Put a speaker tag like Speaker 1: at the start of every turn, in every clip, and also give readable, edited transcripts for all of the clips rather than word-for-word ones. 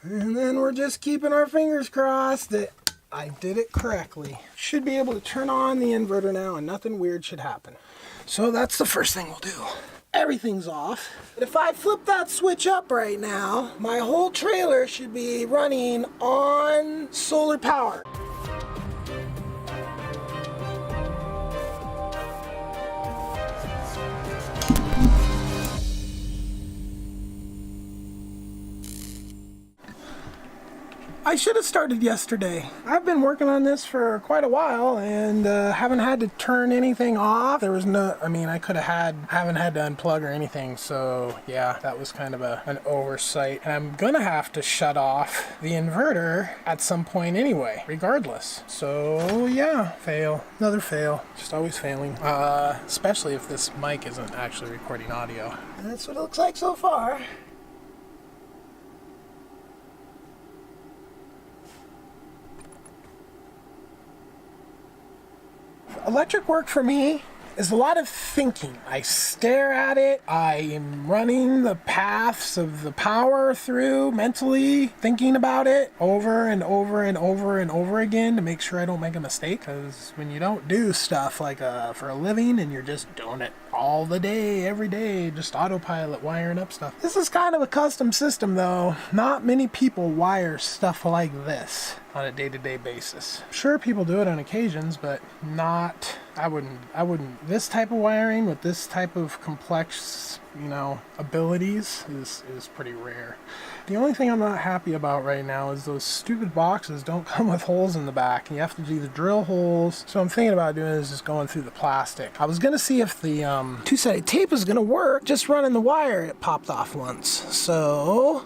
Speaker 1: And then we're just keeping our fingers crossed that I did it correctly. Should be able to turn on the inverter now and nothing weird should happen. So that's the first thing we'll do. Everything's off. If I flip that switch up right now, my whole trailer should be running on solar power. I should have started yesterday. I've been working on this for quite a while and haven't had to turn anything off. There was no, I mean, haven't had to unplug or anything. So yeah, that was kind of an oversight. And I'm gonna have to shut off the inverter at some point anyway, regardless. So yeah, fail, another fail, just always failing. Especially if this mic isn't actually recording audio. And that's what it looks like so far. Electric work for me is a lot of thinking. I stare at it. I am running the paths of the power through mentally, thinking about it over and over and over and over again to make sure I don't make a mistake. Because when you don't do stuff like for a living and you're just doing it all the day, every day, just autopilot wiring up stuff. This is kind of a custom system though. Not many people wire stuff like this on a day-to-day basis. Sure, people do it on occasions, but not, I wouldn't, this type of wiring with this type of complex, you know, abilities is pretty rare. The only thing I'm not happy about right now is those stupid boxes don't come with holes in the back. You have to do the drill holes. So I'm thinking about doing is just going through the plastic. I was gonna see if the two-sided tape is gonna work. Just running the wire, it popped off once. So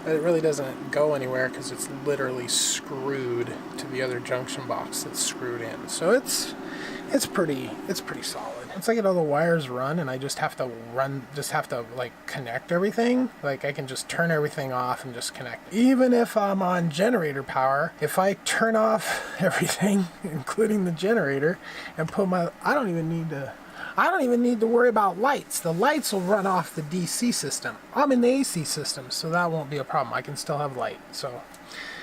Speaker 1: it really doesn't go anywhere because it's literally screwed to the other junction box that's screwed in. So it's pretty solid. Once I get all the wires run and I just have to like connect everything, like I can just turn everything off and just connect. Even if I'm on generator power, if I turn off everything, including the generator, and put I don't even need to worry about lights. The lights will run off the DC system. I'm in the AC system, so that won't be a problem. I can still have light. So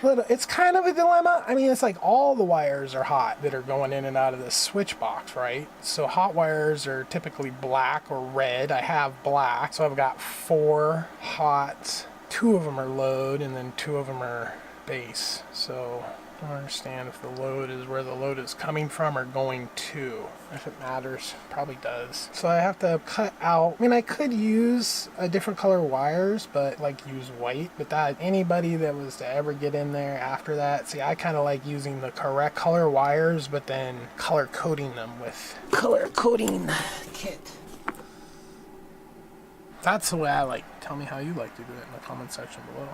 Speaker 1: it's kind of a dilemma. I mean, it's like all the wires are hot that are going in and out of this switch box, right? So hot wires are typically black or red. I have black, so I've got 4 hot. 2 of them are load, and then 2 of them are base. So I don't understand if the load is where the load is coming from or going to. If it matters, probably does. So I have to cut out, I mean, I could use a different color wires, but like use white, but that anybody that was to ever get in there after that, see, I kind of like using the correct color wires, but then color coding them with color coding kit. That's the way I like. Tell me how you like to do it in the comment section below.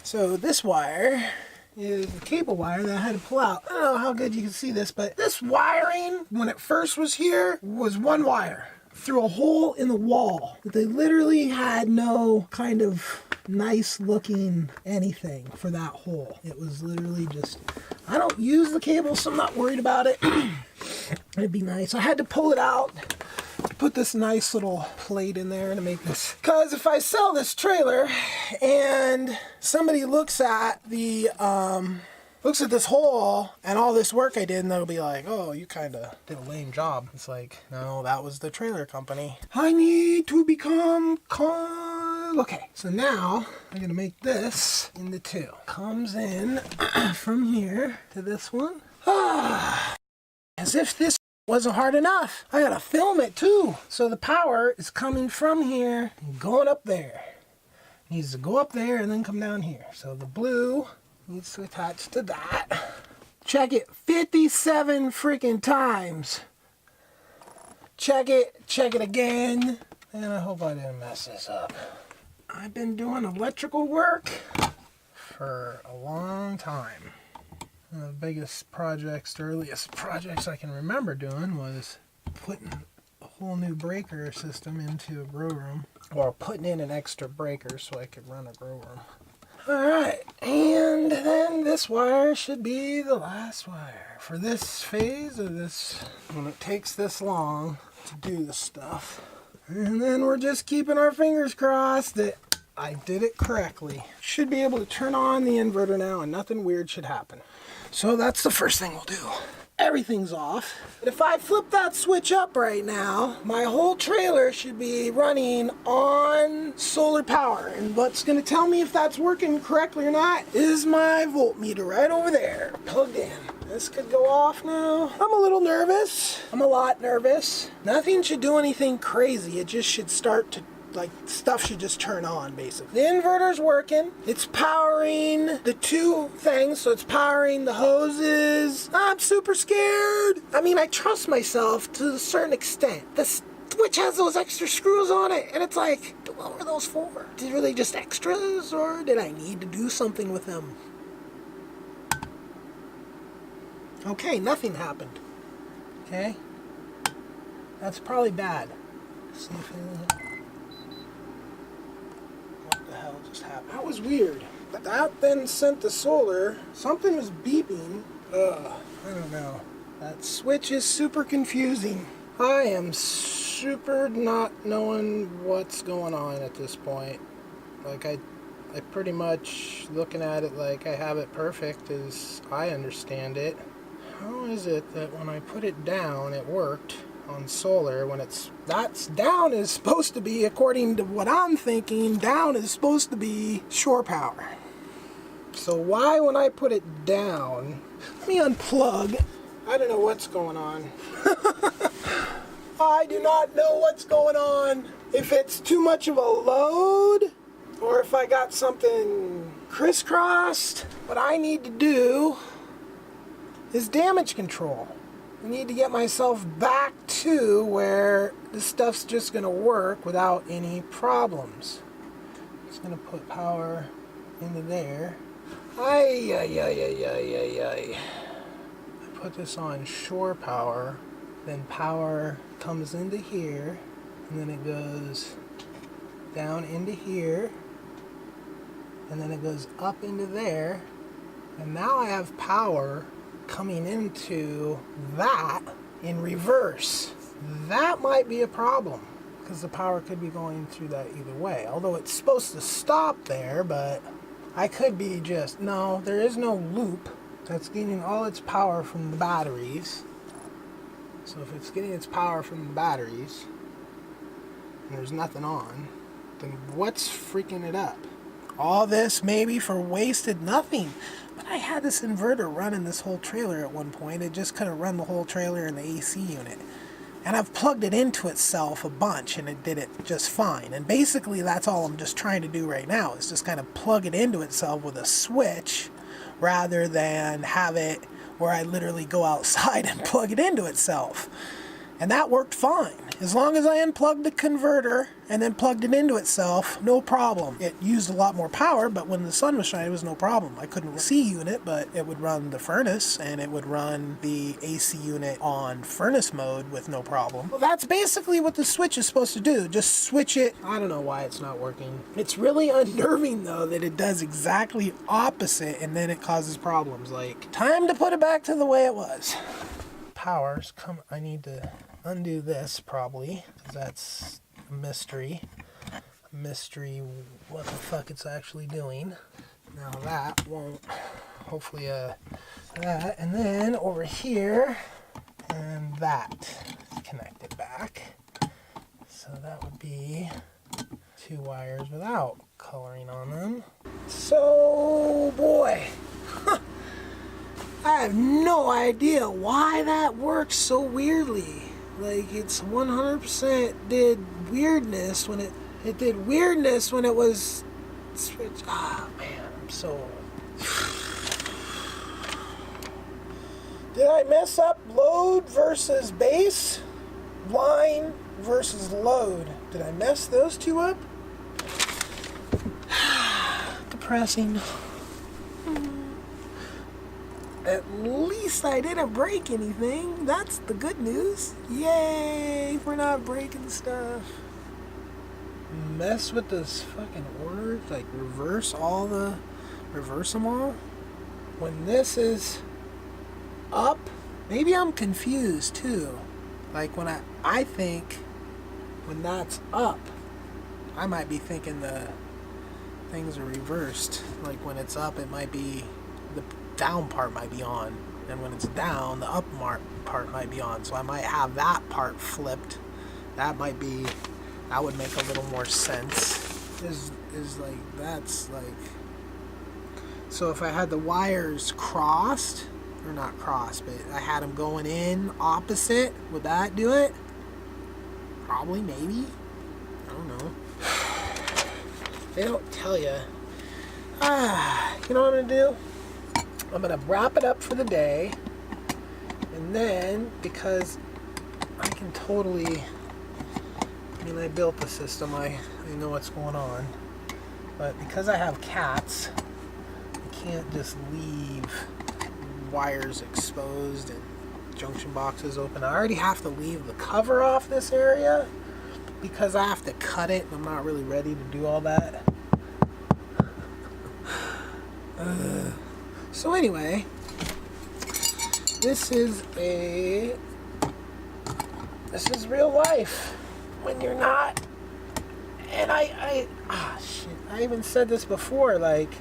Speaker 1: So this wire is the cable wire that I had to pull out. I don't know how good you can see this, but this wiring, when it first was here, was one wire through a hole in the wall. They literally had no kind of nice looking anything for that hole. It was literally just, I don't use the cable, so I'm not worried about it. It'd be nice. I had to pull it out, put this nice little plate in there to make this, because if I sell this trailer and somebody looks at the this hole and all this work I did, and they'll be like, oh, you kind of did a lame job. It's like, no, that was the trailer company. I need to become okay, so now I'm gonna make this into 2. Comes in from here to this one. As if this wasn't hard enough, I gotta film it too. So the power is coming from here and going up there. It needs to go up there and then come down here. So the blue needs to attach to that. Check it 57 freaking times. Check it again. And I hope I didn't mess this up. I've been doing electrical work for a long time. One of the biggest projects, earliest projects I can remember doing was putting a whole new breaker system into a grow room, or putting in an extra breaker so I could run a grow room. Alright, and then this wire should be the last wire for this phase of this, when it takes this long to do the stuff. And then we're just keeping our fingers crossed that I did it correctly. Should be able to turn on the inverter now and nothing weird should happen. So that's the first thing we'll do. Everything's off. If I flip that switch up right now, my whole trailer should be running on solar power. And what's gonna tell me if that's working correctly or not is my voltmeter right over there, plugged in. This could go off now. I'm a little nervous. I'm a lot nervous. Nothing should do anything crazy. It just should start to, like, stuff should just turn on, basically. The inverter's working. It's powering the two things, so it's powering the hoses. I'm super scared. I mean, I trust myself to a certain extent. The switch has those extra screws on it, and it's like, what were those for? Were they just extras, or did I need to do something with them? Okay, nothing happened. Okay? That's probably bad. Let's see if what the hell just happened? That was weird. But that then sent the solar. Something was beeping. I don't know. That switch is super confusing. I am super not knowing what's going on at this point. Like, I pretty much looking at it like I have it perfect as I understand it. How is it that when I put it down, it worked on solar when that's down is supposed to be, according to what I'm thinking, down is supposed to be shore power. So why when I put it down, let me unplug. I don't know what's going on. I do not know what's going on. If it's too much of a load or if I got something crisscrossed. What I need to do is damage control. I need to get myself back to where this stuff's just gonna work without any problems. Just gonna put power into there. I put this on shore power, then power comes into here, and then it goes down into here, and then it goes up into there, and now I have power coming into that in reverse. That might be a problem because the power could be going through that either way. Although it's supposed to stop there, but I could be just, no, there is no loop that's getting all its power from the batteries. So if it's getting its power from the batteries and there's nothing on, then what's freaking it up? All this maybe for wasted nothing. But I had this inverter running this whole trailer at one point. It just couldn't run the whole trailer in the AC unit. And I've plugged it into itself a bunch and it did it just fine. And basically that's all I'm just trying to do right now is just kind of plug it into itself with a switch rather than have it where I literally go outside and plug it into itself. And that worked fine. As long as I unplugged the converter and then plugged it into itself, no problem. It used a lot more power, but when the sun was shining, it was no problem. I couldn't see unit, but it would run the furnace and it would run the AC unit on furnace mode with no problem. Well, that's basically what the switch is supposed to do. Just switch it. I don't know why it's not working. It's really unnerving though that it does exactly opposite and then it causes problems. Like, time to put it back to the way it was. Powers come. I need to undo this probably because that's a mystery what the fuck it's actually doing. Now that won't, hopefully that, and then over here and that is connected back, so that would be two wires without coloring on them. So boy, I have no idea why that works so weirdly. Like, it's 100% did weirdness when it did weirdness when it was switched. Ah, man, I'm so... Did I mess up load versus base? Line versus load. Did I mess those two up? Depressing. At least I didn't break anything. That's the good news. Yay, we're not breaking stuff. Mess with this fucking order, like reverse them all. When this is up, maybe I'm confused too. Like when I think when that's up, I might be thinking the things are reversed. Like when it's up, it might be, the down part might be on, and when it's down, the up part might be on. So I might have that part flipped. That would make a little more sense. That's like, so if I had the wires crossed, or not crossed, but I had them going in opposite, would that do it? Probably, maybe. I don't know. They don't tell you. You know what I'm gonna do? I'm gonna wrap it up for the day, and then, because I can totally, I mean, I built the system, I know what's going on, but because I have cats, I can't just leave wires exposed and junction boxes open. I already have to leave the cover off this area because I have to cut it, and I'm not really ready to do all that. So anyway, this is real life when you're not, and I even said this before, like,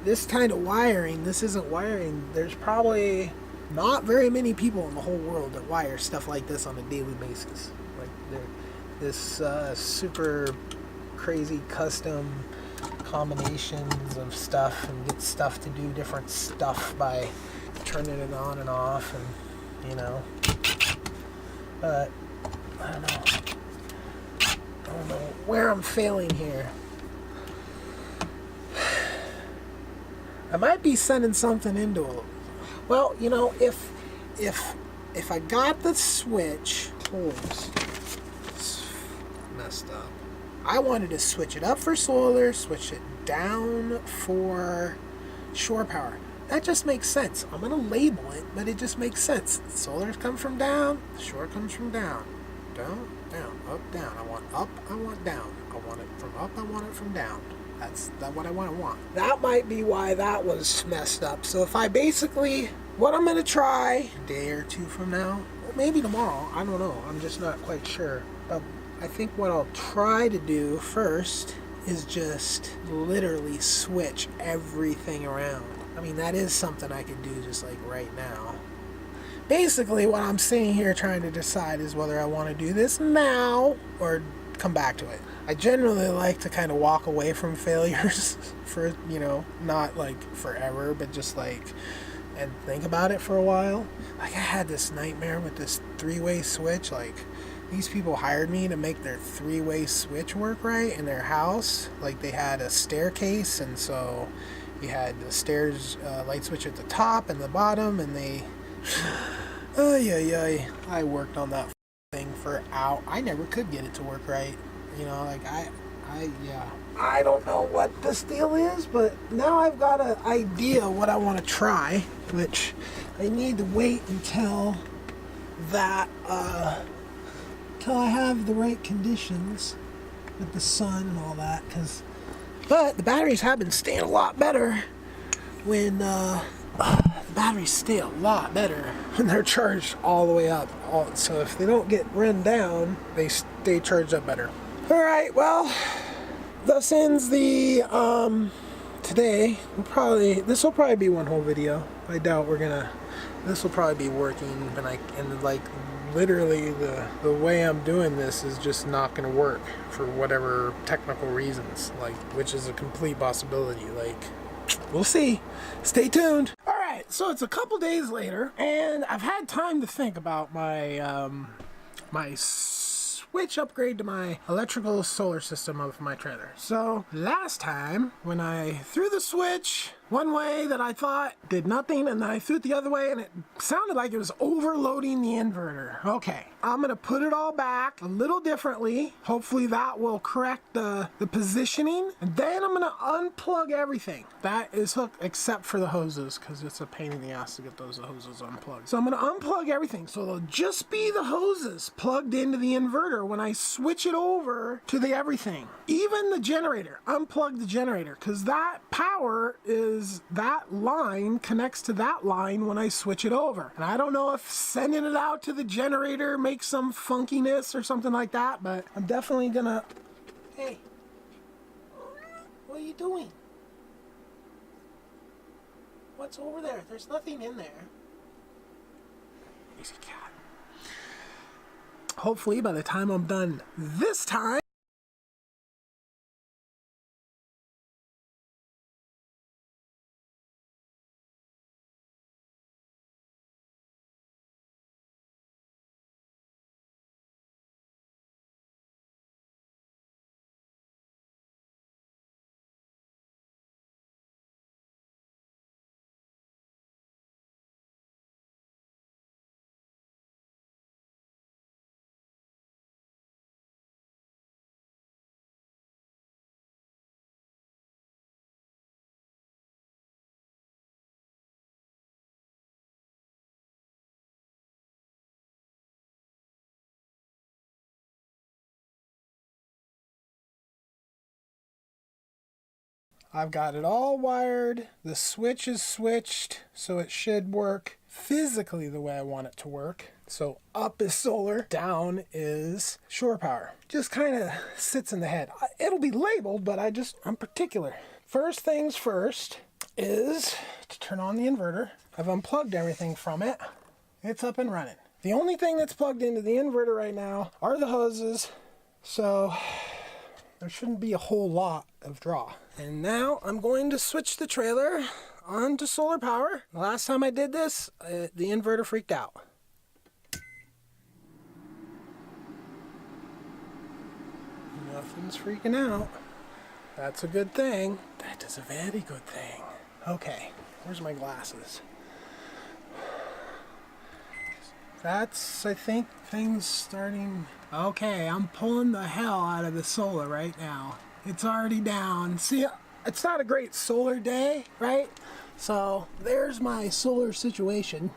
Speaker 1: this kind of wiring, this isn't wiring. There's probably not very many people in the whole world that wire stuff like this on a daily basis. Like this super crazy custom combinations of stuff, and get stuff to do different stuff by turning it on and off, and but I don't know where I'm failing here. I might be sending something into it. Well, if I got the switch, it's messed up. I wanted to switch it up for solar, switch it down for shore power. That just makes sense. I'm going to label it, but it just makes sense. Solar comes from down, shore comes from down. Down, down, up, down. I want up, I want down. I want it from up, I want it from down. That's what I want. That might be why that was messed up. So if I basically, what I'm going to try a day or two from now, or maybe tomorrow, I don't know. I'm just not quite sure. But I think what I'll try to do first is just literally switch everything around. I mean, that is something I could do just like right now. Basically, what I'm sitting here trying to decide is whether I want to do this now or come back to it. I generally like to kind of walk away from failures for, not like forever, but just like, and think about it for a while. Like, I had this nightmare with this 3-way switch. Like, these people hired me to make their 3-way switch work right in their house. Like, they had a staircase, and so you had the stairs light switch at the top and the bottom, and they I worked on that thing for hours. I never could get it to work right. I don't know what this deal is, but now I've got an idea what I want to try, which I need to wait until that till I have the right conditions with the sun and all that, but the batteries have been staying a lot better when the batteries stay a lot better when they're charged all the way up. So if they don't get run down, they stay charged up better. All right, well, thus ends the today. This will probably be one whole video. I doubt this will probably be working, and literally the way I'm doing this is just not gonna work for whatever technical reasons, which is a complete possibility. We'll see. Stay tuned. All right, so it's a couple days later, and I've had time to think about my my switch upgrade to my electrical solar system of my trailer. So last time when I threw the switch one way that I thought did nothing, and then I threw it the other way and it sounded like it was overloading the inverter. Okay, I'm gonna put it all back a little differently. Hopefully that will correct the positioning, and then I'm gonna unplug everything that is hooked except for the hoses, because it's a pain in the ass to get those hoses unplugged. So I'm gonna unplug everything, so it'll just be the hoses plugged into the inverter when I switch it over to the everything. Even the generator, unplug the generator, because that power that line connects to that line when I switch it over. And I don't know if sending it out to the generator makes some funkiness or something like that, but I'm definitely gonna, hey, What are you doing? What's over there? There's nothing in there. Easy cat. Hopefully by the time I'm done this time, I've got it all wired. The switch is switched, so it should work physically the way I want it to work. So up is solar, down is shore power. Just kind of sits in the head. It'll be labeled, but I'm particular. First things first is to turn on the inverter. I've unplugged everything from it. It's up and running. The only thing that's plugged into the inverter right now are the hoses, so there shouldn't be a whole lot of draw. And now I'm going to switch the trailer on to solar power. The last time I did this, the inverter freaked out. Nothing's freaking out. That's a good thing. That is a very good thing. Okay, where's my glasses? That's, I think, things starting. Okay, I'm pulling the hell out of the solar right now. It's already down. See, it's not a great solar day, right? So there's my solar situation.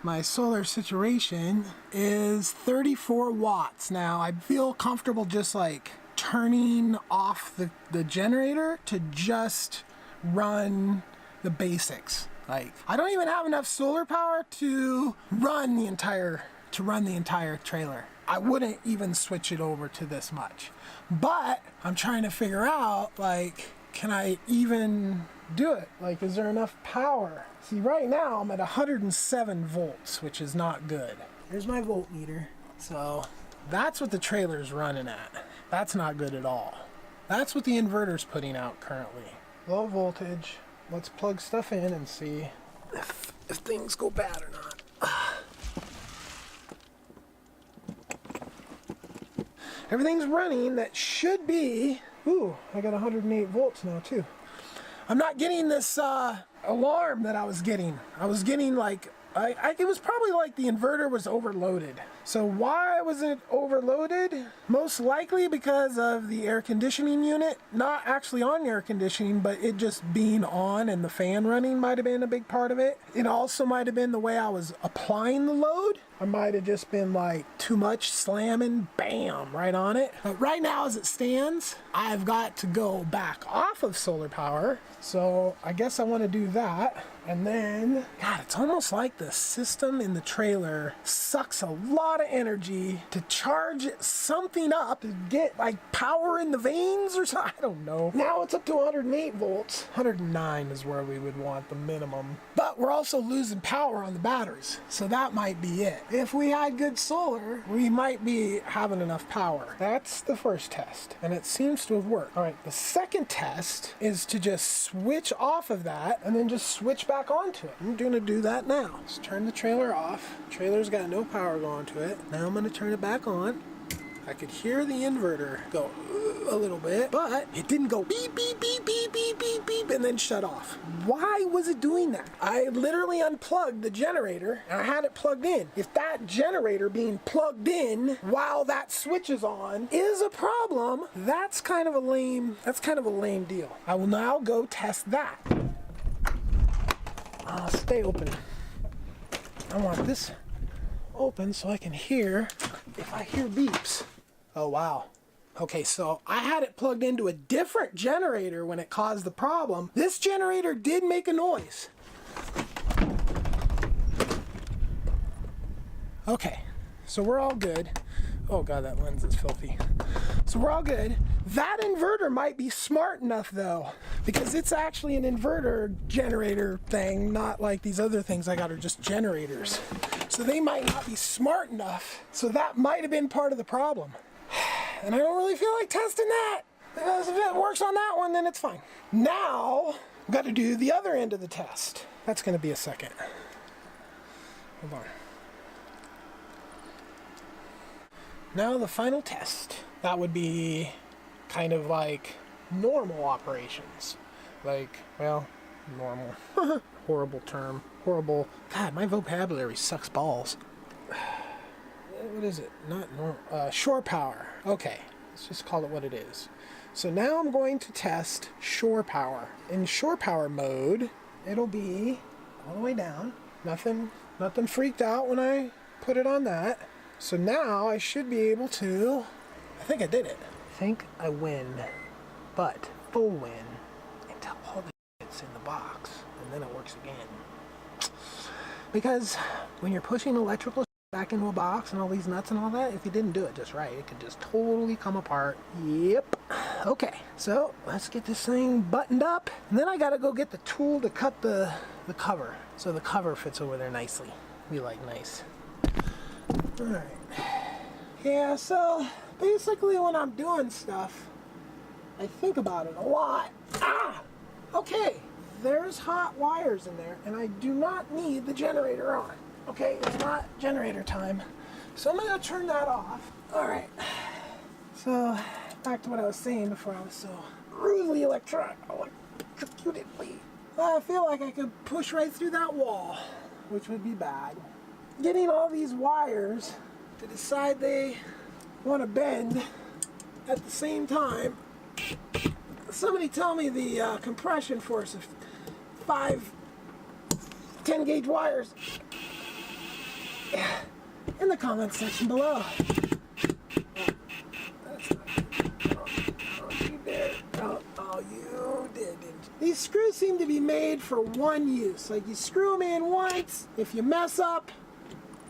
Speaker 1: My solar situation is 34 watts. Now I feel comfortable just like turning off the generator to just run the basics. Like, I don't even have enough solar power to run the entire trailer. I wouldn't even switch it over to this much. But I'm trying to figure out, like, can I even do it? Like, is there enough power? See, right now I'm at 107 volts, which is not good. Here's my voltmeter. So that's what the trailer's running at. That's not good at all. That's what the inverter's putting out currently. Low voltage. Let's plug stuff in and see if things go bad or not. Everything's running. That should be. Ooh, I got 108 volts now too. I'm not getting this alarm that I was getting. I was getting like, it was probably like the inverter was overloaded. So why was it overloaded? Most likely because of the air conditioning unit, not actually on air conditioning, but it just being on and the fan running might have been a big part of it. It also might have been the way I was applying the load. I might have just been like too much slamming, bam, right on it. But right now as it stands, I've got to go back off of solar power. So I guess I want to do that. And then, God, it's almost like the system in the trailer sucks a lot of energy to charge something up to get like power in the veins or something. I don't know. Now it's up to 108 volts. 109 is where we would want the minimum. But we're also losing power on the batteries. So that might be it. If we had good solar, we might be having enough power. That's the first test. And it seems to have worked. All right, the second test is to just switch off of that and then just switch back onto it. I'm gonna do that now. Let's turn the trailer off. Trailer's got no power going to it. Now I'm gonna turn it back on. I could hear the inverter go a little bit, but it didn't go beep, beep, beep, beep, beep, beep, beep, and then shut off. Why was it doing that? I literally unplugged the generator and I had it plugged in. If that generator being plugged in while that switch is on is a problem, that's kind of a lame deal. I will now go test that. I'll stay open. I want this open so I can hear if I hear beeps. Oh wow. Okay, so I had it plugged into a different generator when it caused the problem. This generator did make a noise. Okay, so we're all good. Oh god, that lens is filthy. So we're all good. That inverter might be smart enough though, because it's actually an inverter generator thing, not like these other things I got are just generators. So they might not be smart enough. So that might have been part of the problem. And I don't really feel like testing that, because if it works on that one, then it's fine. Now, I've got to do the other end of the test. That's going to be a second. Hold on. Now the final test. That would be kind of like normal operations. Like, well, normal. Horrible term. Horrible. God, my vocabulary sucks balls. What is it? Not normal. Shore power. Okay, let's just call it what it is. So now I'm going to test shore power. In shore power mode, it'll be all the way down. Nothing freaked out when I put it on that. So now I should be able to, I think I did it. I think I win, but full win until all the shit's in the box, and then it works again. Because when you're pushing electrical back into a box and all these nuts and all that, if you didn't do it just right, it could just totally come apart. Yep. Okay, so let's get this thing buttoned up, and then I gotta go get the tool to cut the cover, so the cover fits over there nicely. We like nice. Alright. Yeah, so basically when I'm doing stuff, I think about it a lot. Ah! Okay, there's hot wires in there, and I do not need the generator on. Okay, it's not generator time. So I'm gonna turn that off. Alright. So, back to what I was saying before I was so rudely electrocuted. I feel like I could push right through that wall, which would be bad. Getting all these wires to decide they want to bend at the same time. Somebody tell me the compression force of 10 gauge wires in the comment section below. You didn't. These screws seem to be made for one use. Like, you screw them in once, if you mess up,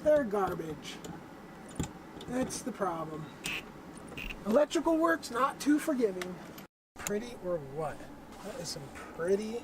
Speaker 1: they're garbage. That's the problem. Electrical work's not too forgiving. Pretty or what? That is some pretty.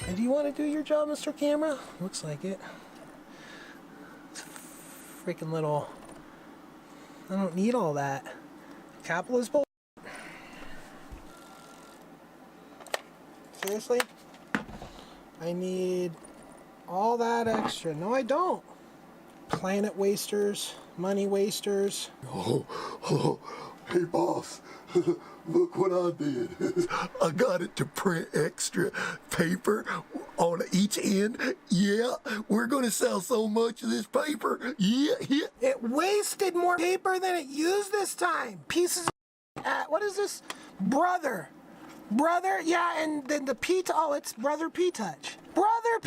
Speaker 1: And do you want to do your job, Mr. Camera? Looks like it. It's freaking little. I don't need all that. Capitalist bull. Seriously? I need all that extra. No, I don't. Planet wasters, money wasters.
Speaker 2: Oh, hey boss, look what I did. I got it to print extra paper on each end. Yeah, we're gonna sell so much of this paper. Yeah.
Speaker 1: It wasted more paper than it used this time. Pieces of what is this? Brother, yeah, and then the oh, it's Brother P-Touch. Brother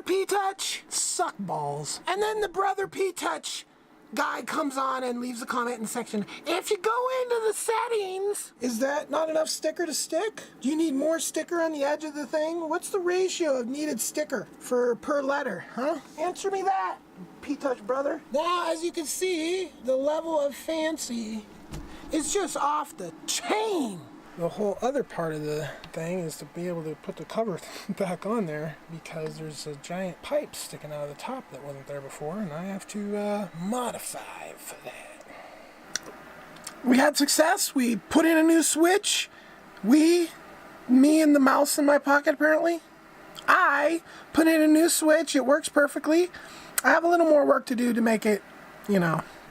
Speaker 1: P-Touch, suck balls. And then the Brother P-Touch guy comes on and leaves a comment in the section. If you go into the settings, is that not enough sticker to stick? Do you need more sticker on the edge of the thing? What's the ratio of needed sticker per letter, huh? Answer me that, P-Touch brother. Now, as you can see, the level of fancy is just off the chain. The whole other part of the thing is to be able to put the cover back on there, because there's a giant pipe sticking out of the top that wasn't there before, and I have to modify for that. We had success. We put in a new switch. Me and the mouse in my pocket apparently. I put in a new switch. It works perfectly. I have a little more work to do to make it,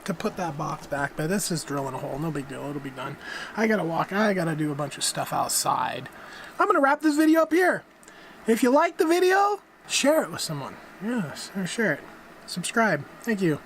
Speaker 1: to put that box back, but this is drilling a hole. No big deal. It'll be done. I gotta do a bunch of stuff outside. I'm gonna wrap this video up here. If you like the video, share it with someone. Yes, or share it. Subscribe. Thank you.